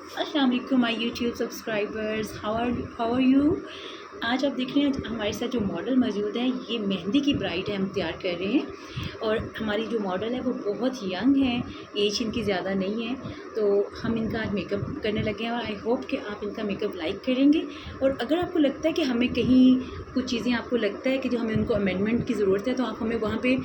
अस्सलाम वालेकुम my YouTube subscribers, how are you. आज आप देख रहे हैं हमारे साथ जो मॉडल मौजूद है, ये मेहंदी की ब्राइड है, हम तैयार कर रहे हैं। और हमारी जो मॉडल है वो बहुत यंग है, एज इनकी ज़्यादा नहीं है, तो हम इनका आज मेकअप करने लगे हैं। और आई होप कि आप इनका मेकअप लाइक करेंगे। और अगर आपको लगता है कि हमें कहीं कुछ चीज़ें आपको लगता है कि जो हमें उनको अमेंडमेंट की ज़रूरत है, तो आप हमें वहाँ पे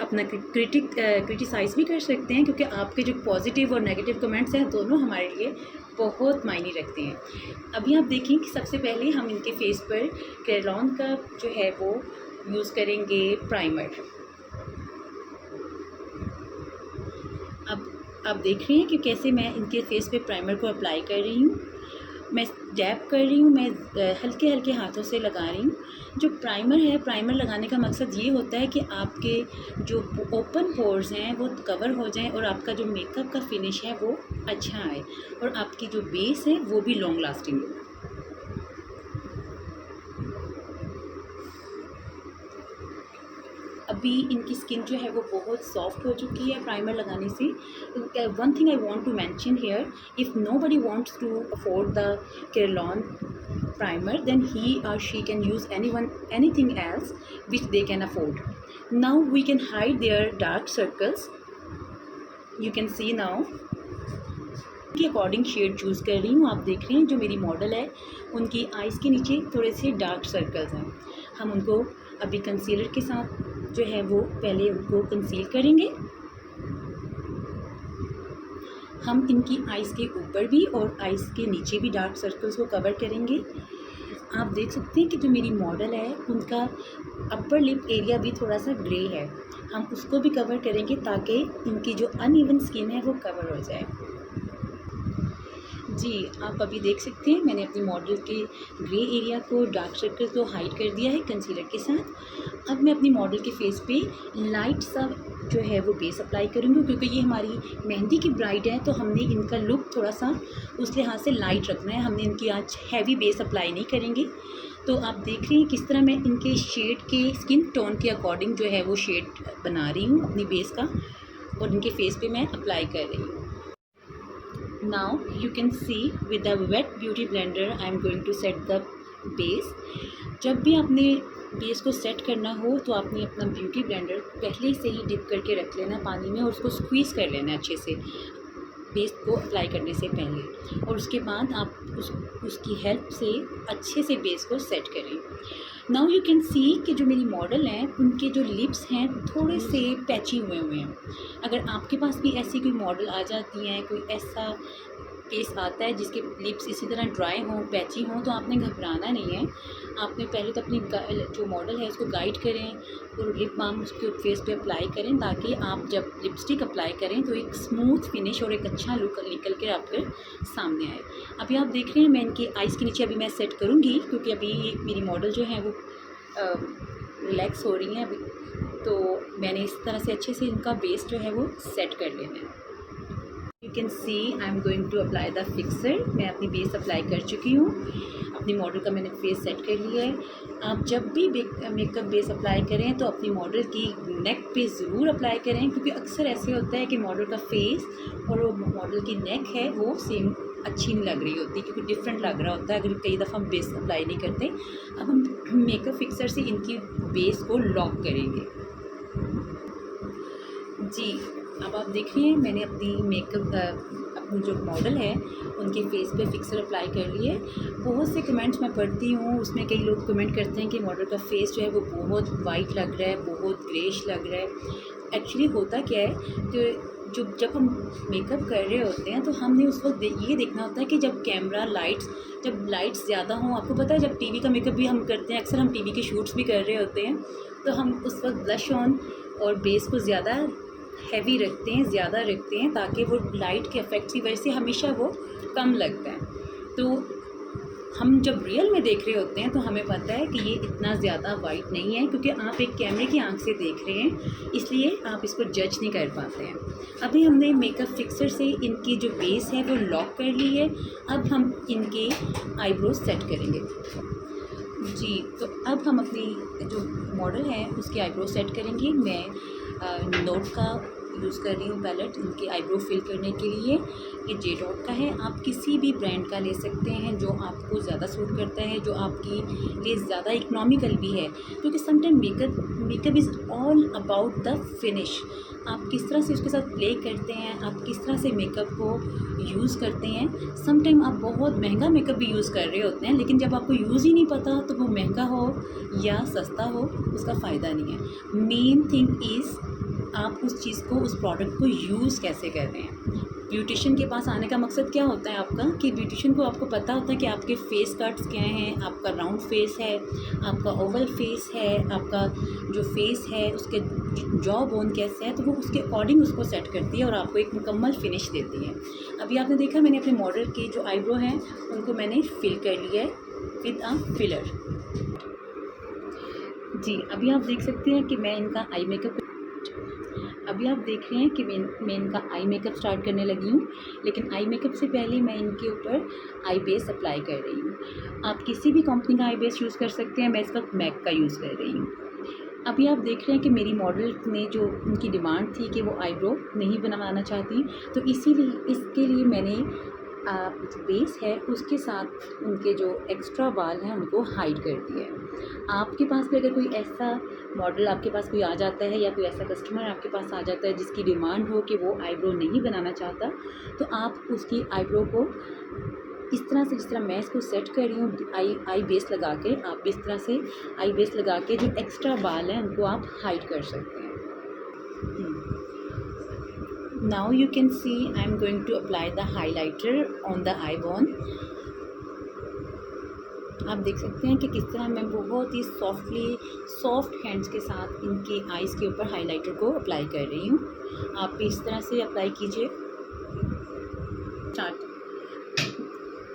अपना क्रिटिसाइज़ भी कर सकते हैं, क्योंकि आपके जो पॉजिटिव और नेगेटिव कमेंट्स हैं दोनों हमारे लिए बहुत मायने रखते हैं। अभी आप देखें कि सबसे पहले हम इनके फेस पर क्रेलॉन का जो है वो यूज़ करेंगे प्राइमर। अब आप देख रहे हैं कि कैसे मैं इनके फेस पे प्राइमर को अप्लाई कर रही हूँ। मैं डैप कर रही हूँ, मैं हल्के हल्के हाथों से लगा रही हूँ। जो प्राइमर है, प्राइमर लगाने का मकसद ये होता है कि आपके जो ओपन पोर्स हैं वो कवर हो जाएं और आपका जो मेकअप का फिनिश है वो अच्छा आए, और आपकी जो बेस है वो भी लॉन्ग लास्टिंग हो। अभी इनकी स्किन जो है वो बहुत सॉफ्ट हो चुकी है प्राइमर लगाने से। One thing I want to mention here, if nobody wants to afford the Kryolan primer, then he or she can use anything else which they can afford. Now we can hide their dark circles. You can see now के according shade choose कर रही हूँ। आप देख रहे हैं जो मेरी मॉडल है उनकी आइज़ के नीचे थोड़े से डार्क सर्कल्स हैं। हम उनको अभी कंसीलर के साथ जो है वो पहले उनको कंसील करेंगे। हम इनकी आइज़ के ऊपर भी और आइज़ के नीचे भी डार्क सर्कल्स को कवर करेंगे। आप देख सकते हैं कि जो मेरी मॉडल है उनका अपर लिप एरिया भी थोड़ा सा ग्रे है, हम उसको भी कवर करेंगे ताकि इनकी जो अनइवन स्किन है वो कवर हो जाए। जी, आप अभी देख सकते हैं मैंने अपनी मॉडल के ग्रे एरिया को, डार्क सर्कल को हाइड कर दिया है कंसीलर के साथ। अब मैं अपनी मॉडल के फेस पे लाइट सा जो है वो बेस अप्लाई करूँगी, क्योंकि ये हमारी मेहंदी की ब्राइड है तो हमने इनका लुक थोड़ा सा उस लिहाज से लाइट रखना है। हमने इनकी आज हैवी बेस अप्लाई नहीं करेंगे। तो आप देख रहे हैं किस तरह मैं इनके शेड के, स्किन टोन के अकॉर्डिंग जो है वो शेड बना रही हूँ अपनी बेस का, और इनके फेस पे मैं अप्लाई कर रही हूँ। Now you can see with the wet beauty blender I am going to set the base. जब भी आपने बेस को सेट करना हो तो आपने अपना ब्यूटी ब्लेंडर पहले से ही डिप करके रख लेना पानी में, और उसको स्क्वीज़ कर लेना अच्छे से बेस को अप्लाई करने से पहले, और उसके बाद आप उसकी हेल्प से अच्छे से बेस को सेट करें। नाउ यू कैन सी कि जो मेरी मॉडल हैं उनके जो लिप्स हैं थोड़े से पैची हुए हैं। अगर आपके पास भी ऐसी कोई मॉडल आ जाती हैं, कोई ऐसा केस आता है जिसके लिप्स इसी तरह ड्राई हों, पैची हों, तो आपने घबराना नहीं है। आपने पहले तो अपनी जो मॉडल है उसको गाइड करें और लिप बाम उसके फेस पे अप्लाई करें, ताकि आप जब लिपस्टिक अप्लाई करें तो एक स्मूथ फिनिश और एक अच्छा लुक निकल कर आपके सामने आए। अभी आप देख रहे हैं मैं इनकी आइज़ के नीचे अभी मैं सेट करूँगी, क्योंकि अभी मेरी मॉडल जो है वो रिलैक्स हो रही हैं अभी, तो मैंने इस तरह से अच्छे से इनका बेस जो है वो सेट कर लेना है। You can see I am going to apply the fixer. मैं अपनी बेस अप्लाई कर चुकी हूँ, अपनी मॉडल का मैंने फेस सेट कर लिया है। आप जब भी मेकअप बेस अप्लाई करें तो अपनी मॉडल की नेक पे ज़रूर अप्लाई करें, क्योंकि अक्सर ऐसे होता है कि मॉडल का फेस और वो मॉडल की नेक है वो सेम अच्छी नहीं लग रही होती, क्योंकि डिफरेंट लग रहा होता है अगर कई दफ़ा हम बेस अप्लाई नहीं करते। अब हम मेकअप फिक्सर से इनकी बेस को लॉक करेंगे। जी, अब आप देख रहे हैं मैंने अपनी अपनी जो मॉडल है उनके फेस पे फिक्सर अप्लाई कर लिए। बहुत से कमेंट्स मैं पढ़ती हूँ, उसमें कई लोग कमेंट करते हैं कि मॉडल का फेस जो है वो बहुत वाइट लग रहा है, बहुत ग्रेश लग रहा है। एक्चुअली होता क्या है कि जब हम मेकअप कर रहे होते हैं तो हमने उस वक्त ये देखना होता है कि जब लाइट्स ज़्यादा हों। आपको पता है जब टीवी का मेकअप भी हम करते हैं, अक्सर हम टीवी के शूट्स भी कर रहे होते हैं, तो हम उस वक्त ब्लश ऑन और बेस को ज़्यादा हैवी रखते हैं, ज़्यादा रखते हैं, ताकि वो लाइट के इफ़ेक्ट की वजह से हमेशा वो कम लगता है। तो हम जब रियल में देख रहे होते हैं तो हमें पता है कि ये इतना ज़्यादा वाइट नहीं है, क्योंकि आप एक कैमरे की आंख से देख रहे हैं, इसलिए आप इसको जज नहीं कर पाते हैं। अभी हमने मेकअप फिक्सर से इनकी जो बेस है वो लॉक कर ली है। अब हम इनके आईब्रोज सेट करेंगे। जी, तो अब हम अपनी जो मॉडल है उसकी आईब्रो सेट करेंगे। मैं नोट का यूज़ कर रही हूँ पैलेट इनकी आईब्रो फिल करने के लिए। ये जे डॉट का है, आप किसी भी ब्रांड का ले सकते हैं जो आपको ज़्यादा सूट करता है, जो आपकी लिए ज़्यादा इकोनॉमिकल भी है, क्योंकि sometime makeup is all about the finish. आप किस तरह से उसके साथ प्ले करते हैं, आप किस तरह से मेकअप को यूज़ करते हैं। समटाइम आप बहुत महंगा मेकअप भी यूज़ कर रहे होते हैं, लेकिन जब आपको यूज़ ही नहीं पता तो वो महंगा हो या सस्ता हो उसका फ़ायदा नहीं है। मेन थिंग इज़ आप उस चीज़ को, उस प्रोडक्ट को यूज़ कैसे कर रहे हैं। ब्यूटिशियन के पास आने का मकसद क्या होता है आपका, कि ब्यूटिशियन को आपको पता होता है कि आपके फेस कट्स क्या हैं, आपका राउंड फेस है, आपका ओवल फेस है, आपका जो फेस है उसके जॉ बोन कैसे है, तो वो उसके अकॉर्डिंग उसको सेट करती है और आपको एक मुकम्मल फिनिश देती है। अभी आपने देखा मैंने अपने मॉडल की जो आईब्रो हैं उनको मैंने फिल कर लिया है विद अ फिलर। जी, अभी आप देख सकते हैं कि मैं इनका आई मेकअप, अभी आप देख रहे हैं कि मैं इनका आई मेकअप स्टार्ट करने लगी हूँ, लेकिन आई मेकअप से पहले मैं इनके ऊपर आई बेस अप्लाई कर रही हूँ। आप किसी भी कंपनी का आई बेस यूज़ कर सकते हैं, मैं इसका मैक का यूज़ कर रही हूँ। अभी आप देख रहे हैं कि मेरी मॉडल ने जो उनकी डिमांड थी कि वो आईब्रो नहीं बनवाना चाहती, तो इसीलिए इसके लिए मैंने जो बेस है उसके साथ उनके जो एक्स्ट्रा बाल हैं उनको हाइड कर दिया है। आपके पास भी अगर कोई ऐसा मॉडल आपके पास कोई आ जाता है या कोई ऐसा कस्टमर आपके पास आ जाता है जिसकी डिमांड हो कि वो आईब्रो नहीं बनाना चाहता, तो आप उसकी आईब्रो को इस तरह से, जिस तरह मैं इसको सेट कर रही हूँ आई बेस लगा के, आप इस तरह से आई बेस लगा के जो एक्स्ट्रा बाल हैं उनको आप हाइड कर सकते हैं। Now you can see I am going to apply the highlighter on the eye bone. आप देख सकते हैं कि किस तरह मैं बहुत ही सॉफ्ट हैंड्स के साथ इनके आईज़ के ऊपर हाइलाइटर को अप्लाई कर रही हूँ। आप भी इस तरह से अप्लाई कीजिए। स्टार्ट।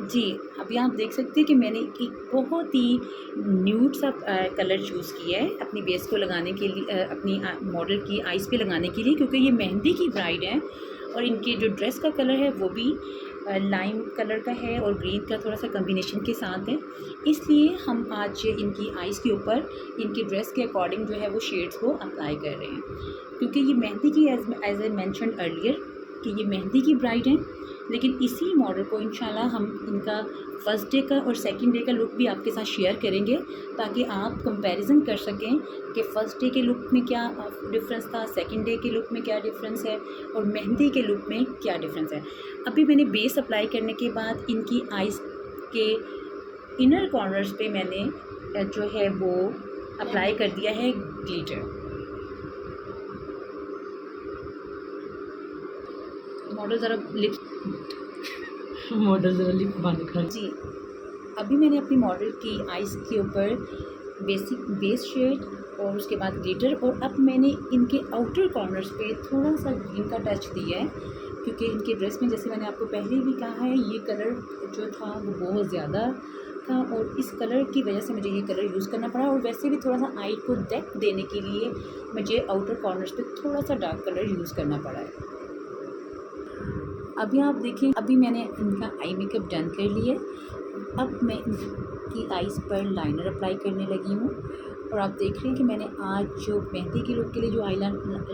जी, अभी आप देख सकते हैं कि मैंने एक बहुत ही न्यूड सा कलर चूज़ किया है अपनी बेस को लगाने के लिए, अपनी मॉडल की आईज़ पे लगाने के लिए, क्योंकि ये मेहंदी की ब्राइड है और इनके जो ड्रेस का कलर है वो भी लाइम कलर का है और ग्रीन का थोड़ा सा कॉम्बिनेशन के साथ है। इसलिए हम आज इनकी आईज़ के ऊपर इनकी ड्रेस के अकॉर्डिंग जो है वो शेड्स को अप्लाई कर रहे हैं, क्योंकि ये मेहंदी की एज ए मैंशनड अर्लियर कि ये मेहंदी की ब्राइड हैं। लेकिन इसी मॉडल को इंशाल्लाह हम इनका फ़र्स्ट डे का और सेकंड डे का लुक भी आपके साथ शेयर करेंगे, ताकि आप कंपैरिजन कर सकें कि फ़र्स्ट डे के लुक में क्या डिफरेंस था, सेकंड डे के लुक में क्या डिफरेंस है और मेहंदी के लुक में क्या डिफरेंस है। अभी मैंने बेस अप्लाई करने के बाद इनकी आइज़ के इनर कॉर्नर्स पे मैंने जो है वो अप्लाई कर दिया है ग्लिटर। मॉडल ज़रा लिप बंद कर। जी, अभी मैंने अपनी मॉडल की आइज़ के ऊपर बेस शेड और उसके बाद ग्लिटर, और अब मैंने इनके आउटर कॉर्नर्स पे थोड़ा सा ग्रीन का टच दिया है, क्योंकि इनके ड्रेस में, जैसे मैंने आपको पहले भी कहा है, ये कलर जो था वो बहुत ज़्यादा था और इस कलर की वजह से मुझे ये कलर यूज़ करना पड़ा। और वैसे भी थोड़ा सा आई को डेप्थ देने के लिए मुझे आउटर कॉर्नर्स पे थोड़ा सा डार्क कलर यूज़ करना पड़ा है। अभी आप देखें, अभी मैंने इनका आई मेकअप डन कर लिया। अब मैं इनकी आईज़ पर लाइनर अप्लाई करने लगी हूँ और आप देख रहे हैं कि मैंने आज जो मेहंदी के लुक के लिए जो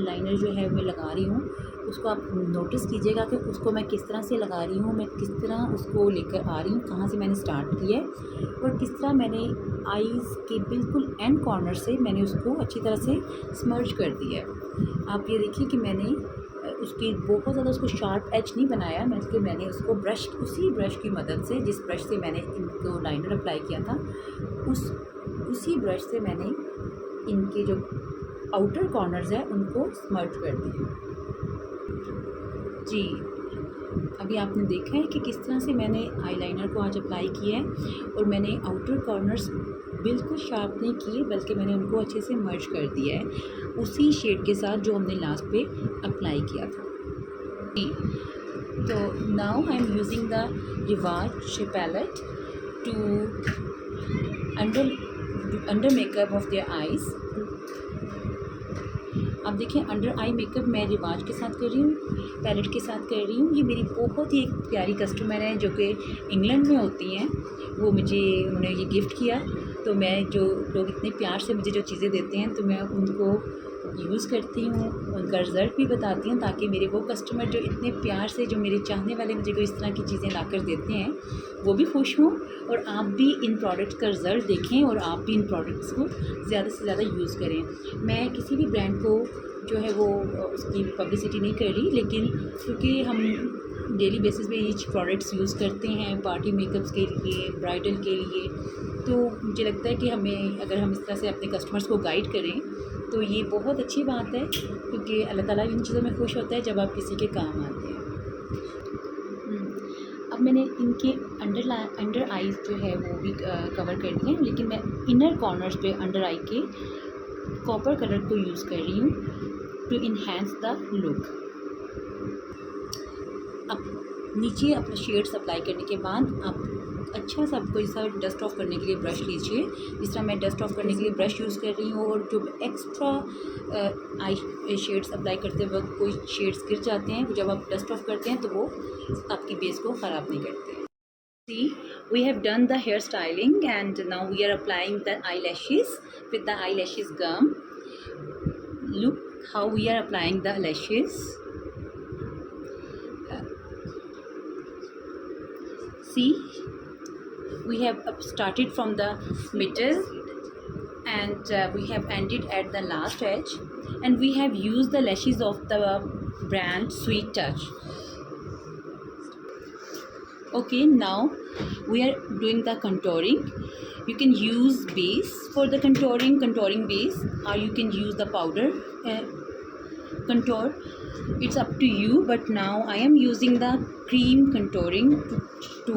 लाइनर जो है मैं लगा रही हूँ, उसको आप नोटिस कीजिएगा कि उसको मैं किस तरह से लगा रही हूँ, मैं किस तरह उसको लेकर आ रही हूँ, कहाँ से मैंने स्टार्ट किया है और किस तरह मैंने आईज़ के बिल्कुल एंड कॉर्नर से मैंने उसको अच्छी तरह से स्मर्ज कर दिया है। आप ये देखिए कि मैंने उसकी बहुत ज़्यादा उसको शार्प एज नहीं बनाया, मैंने उसको उसी ब्रश की मदद से, जिस ब्रश से मैंने इनको लाइनर अप्लाई किया था, उसी ब्रश से मैंने इनके जो आउटर कॉर्नर्स हैं उनको स्मर्ज कर दिया। जी, अभी आपने देखा है कि किस तरह से मैंने आईलाइनर को आज अप्लाई किया है और मैंने आउटर कॉर्नर्स बिल्कुल शार्प नहीं किए, बल्कि मैंने उनको अच्छे से मर्ज कर दिया है उसी शेड के साथ जो हमने लास्ट पे अप्लाई किया था। तो now I am using the Riwaj palette to under makeup of their eyes. अब देखिए, अंडर आई मेकअप मैं रिवाज के साथ कर रही हूँ, पैलेट के साथ कर रही हूँ। ये मेरी बहुत ही एक प्यारी कस्टमर है जो कि इंग्लैंड में होती हैं, वो उन्होंने ये गिफ्ट किया। तो मैं, जो लोग इतने प्यार से मुझे जो चीज़ें देते हैं, तो मैं उनको यूज़ करती हूँ, उनका रिज़ल्ट भी बताती हूँ, ताकि मेरे वो कस्टमर जो इतने प्यार से, जो मेरे चाहने वाले मुझे को इस तरह की चीज़ें ला कर देते हैं, वो भी खुश हों और आप भी इन प्रोडक्ट्स का रिज़ल्ट देखें और आप भी इन प्रोडक्ट्स को ज़्यादा से ज़्यादा यूज़ करें। मैं किसी भी ब्रांड को जो है वो उसकी पब्लिसिटी नहीं कर रही, लेकिन क्योंकि हम डेली बेसिस पे ईच प्रोडक्ट्स यूज़ करते हैं पार्टी मेकअप्स के लिए, ब्राइडल के लिए, तो मुझे लगता है कि हमें, अगर हम इस तरह से अपने कस्टमर्स को गाइड करें तो ये बहुत अच्छी बात है, क्योंकि अल्लाह ताला इन चीज़ों में खुश होता है जब आप किसी के काम आते हैं। अब मैंने इनके अंडर आईज़ जो है वो भी कवर कर दिए हैं, लेकिन मैं इनर कॉर्नर्स पे अंडर आई के कॉपर कलर को यूज़ कर रही हूँ टू इन्हेंस द लुक। अब नीचे अपने शेड्स अप्लाई करने के बाद आप अच्छा सा कोई सा डस्ट ऑफ करने के लिए ब्रश लीजिए। जिस तरह मैं डस्ट ऑफ करने के लिए ब्रश यूज़ कर रही हूँ, और जो एक्स्ट्रा आई शेड्स अप्लाई करते वक्त कोई शेड्स गिर जाते हैं, जब आप डस्ट ऑफ करते हैं तो वो आपकी बेस को ख़राब नहीं करते हैं। See, we have done the hair styling and now we are applying the eyelashes with the eyelashes gum. Look how we are applying the lashes. See, we have started from the middle and we have ended at the last edge, and we have used the lashes of the brand Sweet Touch. Okay, now we are doing the contouring. You can use base for the contouring base, or you can use the powder contour. It's up to you, but now I am using the cream contouring to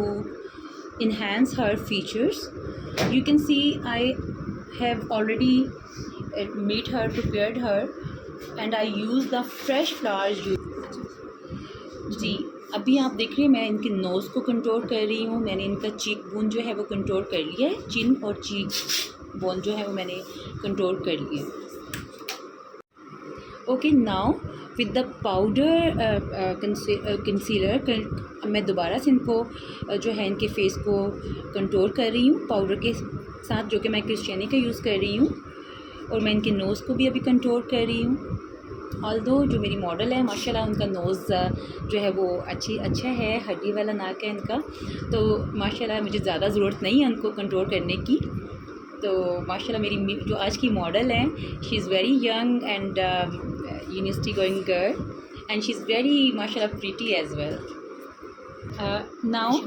enhance her features. You can see I have already made her, prepared her, and I use the fresh flowers. जी, अभी आप देख रहे हैं मैं इनके nose को control कर रही हूँ। मैंने इनका चीक बोन जो है वो कंट्रोल कर लिया है, चिन और चीक बोन जो है वो मैंने कंट्रोल कर लिया है। Okay, now with the powder concealer मैं दोबारा से इनको जो है इनके फेस को कंट्रोल कर रही हूँ पाउडर के साथ, जो कि मैं क्रिस्टियानी का यूज़ कर रही हूँ, और मैं इनके नोज़ को भी अभी कंट्रोल कर रही हूँ। ऑल्दो जो मेरी मॉडल है माशाल्लाह उनका नोज़ जो है वो अच्छा है, हड्डी वाला नाक है इनका, तो माशाल्लाह मुझे ज़्यादा ज़रूरत नहीं है उनको कंट्रोल करने की। तो माशाल्लाह मेरी जो आज की मॉडल है, she is very young and university going girl, and she is very माशाल्लाह pretty as well. Now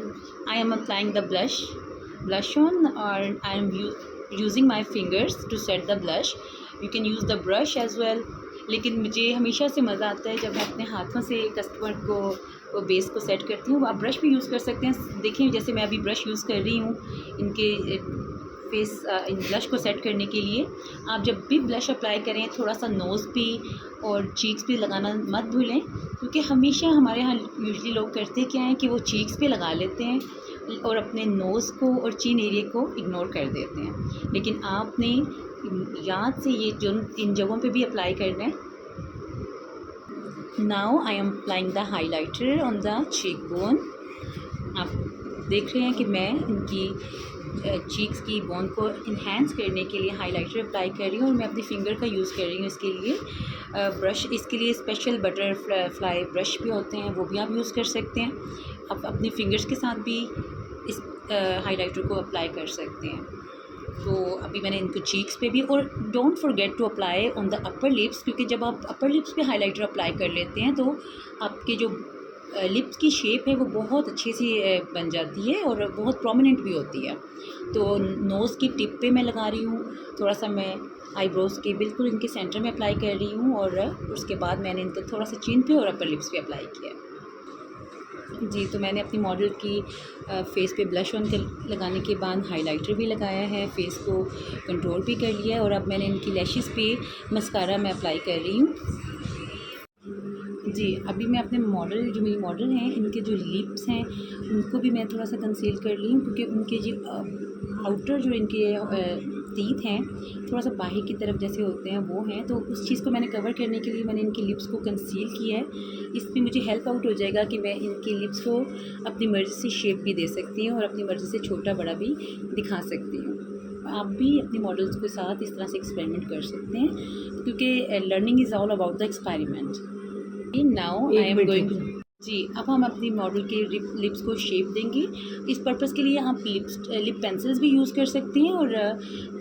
I am applying the blush on, और I am using my fingers to set the blush. You can use the brush as well, लेकिन मुझे हमेशा से मज़ा आता है जब मैं अपने हाथों से कस्टमर को बेस को सेट करती हूँ। आप ब्रश भी यूज़ कर सकते हैं। देखें, जैसे मैं अभी ब्रश यूज़ कर रही हूँ इनके फेस इन ब्लश को सेट करने के लिए। आप जब भी ब्लश अप्लाई करें थोड़ा सा नोज़ पे और चीक्स पे लगाना मत भूलें, क्योंकि हमेशा हमारे यहाँ यूजली लोग करते क्या हैं कि वो चीक्स पे लगा लेते हैं और अपने नोज़ को और चिन एरिया को इग्नोर कर देते हैं, लेकिन आपने याद से ये जो इन जगहों पे भी अप्लाई करना है। Now I am applying the highlighter on the cheek bone. आप देख रहे हैं कि मैं इनकी चीक्स की बोन को इन्हेंस करने के लिए हाइलाइटर अप्लाई कर रही हूँ, और मैं अपनी फिंगर का यूज़ कर रही हूँ इसके लिए। ब्रश, इसके लिए स्पेशल बटरफ्लाई ब्रश भी होते हैं, वो भी आप यूज़ कर सकते हैं। आप अपने फिंगर्स के साथ भी इस हाइलाइटर को अप्लाई कर सकते हैं। तो अभी मैंने इनको चीक्स पे भी, और don't forget to apply on the upper lips, क्योंकि जब आप अपर लिप्स पे हाइलाइटर अप्लाई कर लेते हैं तो आपके जो लिप्स की शेप है वो बहुत अच्छी सी बन जाती है और बहुत प्रोमिनेंट भी होती है। तो नोज़ की टिप पे मैं लगा रही हूँ, थोड़ा सा मैं आईब्रोज़ के बिल्कुल इनके सेंटर में अप्लाई कर रही हूँ, और उसके बाद मैंने इनको थोड़ा सा चिन पे और अपर लिप्स पे अप्लाई किया। जी, तो मैंने अपनी मॉडल की फ़ेस पे ब्लश ऑन लगाने के बाद हाइलाइटर भी लगाया है, फ़ेस को कंट्रोल भी कर लिया है, और अब मैंने इनकी लैशेस पे मस्कारा मैं अप्लाई कर रही हूँ। जी, अभी मैं अपने मॉडल, जो मेरी मॉडल हैं, इनके जो लिप्स हैं उनको भी मैं थोड़ा सा कंसील कर ली हूँ, क्योंकि उनके जो आउटर जो इनके टीथ हैं थोड़ा सा बाहर की तरफ जैसे होते हैं वो हैं, तो उस चीज़ को मैंने कवर करने के लिए मैंने इनकी लिप्स को कंसील किया है। इसमें मुझे हेल्प आउट हो जाएगा कि मैं इनकी लिप्स को अपनी मर्ज़ी से शेप भी दे सकती हूँ और अपनी मर्ज़ी से छोटा बड़ा भी दिखा सकती हूँ। आप भी अपने मॉडल्स के साथ इस तरह से एक्सपेरिमेंट कर सकते हैं, क्योंकि learning is all about the experiment. Now I am going जी, अब हम अपनी मॉडल के लिप्स को शेप देंगे। इस पर्पस के लिए आप लिप पेंसिल्स भी यूज़ कर सकते हैं, और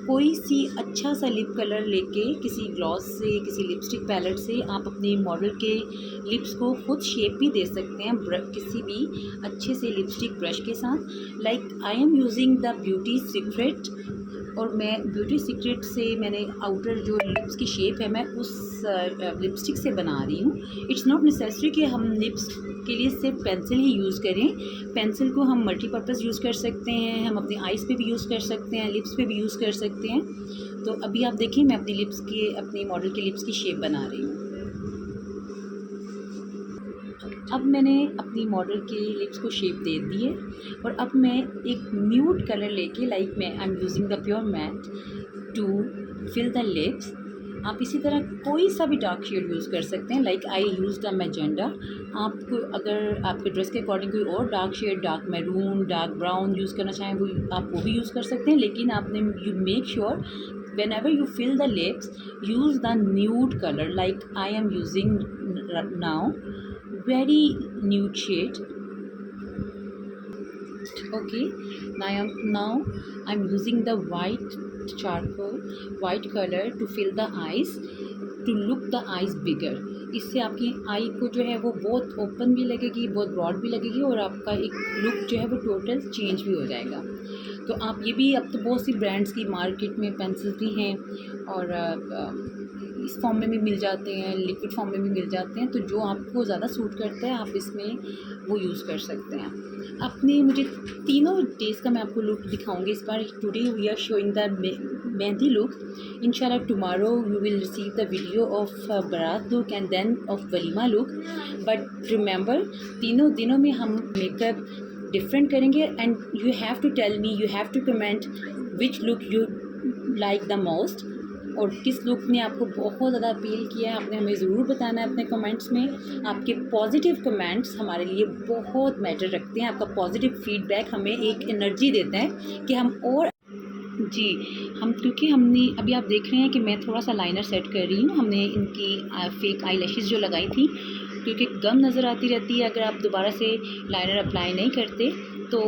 कोई सी अच्छा सा लिप कलर लेके किसी ग्लॉस से, किसी लिपस्टिक पैलेट से आप अपने मॉडल के लिप्स को खुद शेप भी दे सकते हैं किसी भी अच्छे से लिपस्टिक ब्रश के साथ। Like I am using the beauty secret, और मैं ब्यूटी सीक्रेट से मैंने आउटर जो लिप्स की शेप है मैं उस लिपस्टिक से बना रही हूँ। इट्स नॉट नेसेसरी कि हम लिप्स के लिए सिर्फ पेंसिल ही यूज़ करें। पेंसिल को हम मल्टीपर्पज़ यूज़ कर सकते हैं, हम अपनी आइज़ पे भी यूज़ कर सकते हैं, लिप्स पे भी यूज़ कर सकते हैं। तो अभी आप देखिए मैं अपनी मॉडल के लिप्स की शेप बना रही हूँ। अब मैंने अपनी मॉडल के लिप्स को शेप दे दी है, और अब मैं एक न्यूड कलर लेके, लाइक मैं I am using the pure matte to fill the lips. आप इसी तरह कोई सा भी डार्क शेड यूज़ कर सकते हैं, like I use the magenta. आपको अगर आपके ड्रेस के अकॉर्डिंग कोई और dark shade, dark maroon, dark brown use करना चाहें वो आप वो भी यूज़ कर सकते हैं, लेकिन आपने you make sure whenever you fill the lips use the nude color, like I am using now very nude shade. Okay, now I'm using the white color to fill the eyes, to look the eyes bigger. इससे आपकी आई को जो है वो बहुत open भी लगेगी, बहुत ब्रॉड भी लगेगी, और आपका एक लुक जो है वो टोटल चेंज भी हो जाएगा। तो आप ये भी, अब तो बहुत सी ब्रांड्स की मार्केट में पेंसिल्स भी हैं, और इस फॉर्म में भी मिल जाते हैं, लिक्विड फॉर्म में भी मिल जाते हैं। तो जो आपको ज़्यादा सूट करता है आप इसमें वो यूज़ कर सकते हैं। अपने मुझे तीनों डेज़ का मैं आपको लुक दिखाऊंगी इस बार। Today we are showing the mehndi look. इंशाल्लाह tomorrow you will receive the video of baraat look and then of walima look. But remember, तीनों दिनों में हम मेकअप डिफरेंट करेंगे, and you have to tell me, you have to comment which look you like the most, और किस look ने आपको बहुत ज़्यादा अपील किया है। आपने हमें ज़रूर बताना है अपने कमेंट्स में। आपके पॉजिटिव कमेंट्स हमारे लिए बहुत मैटर रखते हैं। आपका पॉजिटिव फीडबैक हमें एक एनर्जी देता है कि हम और जी क्योंकि हमने अभी आप देख रहे हैं कि मैं थोड़ा सा लाइनर सेट कर रही हूँ। हमने इनकी फेक आई लैशेज़ जो लगाई थी, क्योंकि गम नज़र आती रहती है अगर आप दोबारा से लाइनर अप्लाई नहीं करते। तो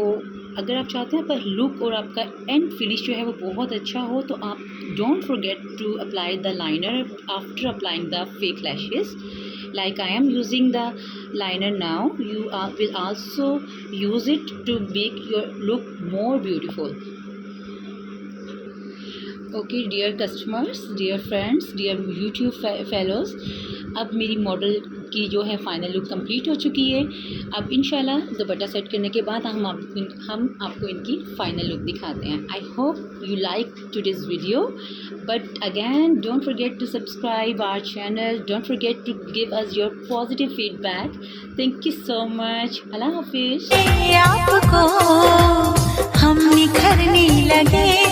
अगर आप चाहते हैं पर लुक और आपका एंड फिनिश जो है वो बहुत अच्छा हो, तो आप don't forget to apply the liner after applying the fake lashes. Like I am using the liner now, you will also use it to make your look more beautiful. Okay, dear customers, dear friends, dear YouTube fellows, अब मेरी model की जो है final look complete हो चुकी है। अब इंशाल्लाह दुपट्टा सेट करने के बाद हम आपको इनकी फाइनल लुक दिखाते हैं। I hope you like today's video, but again don't forget to subscribe our channel, don't forget to give us your positive feedback. Thank you so much. अल्लाह हाफिज़। आपको हम निखरने लगे।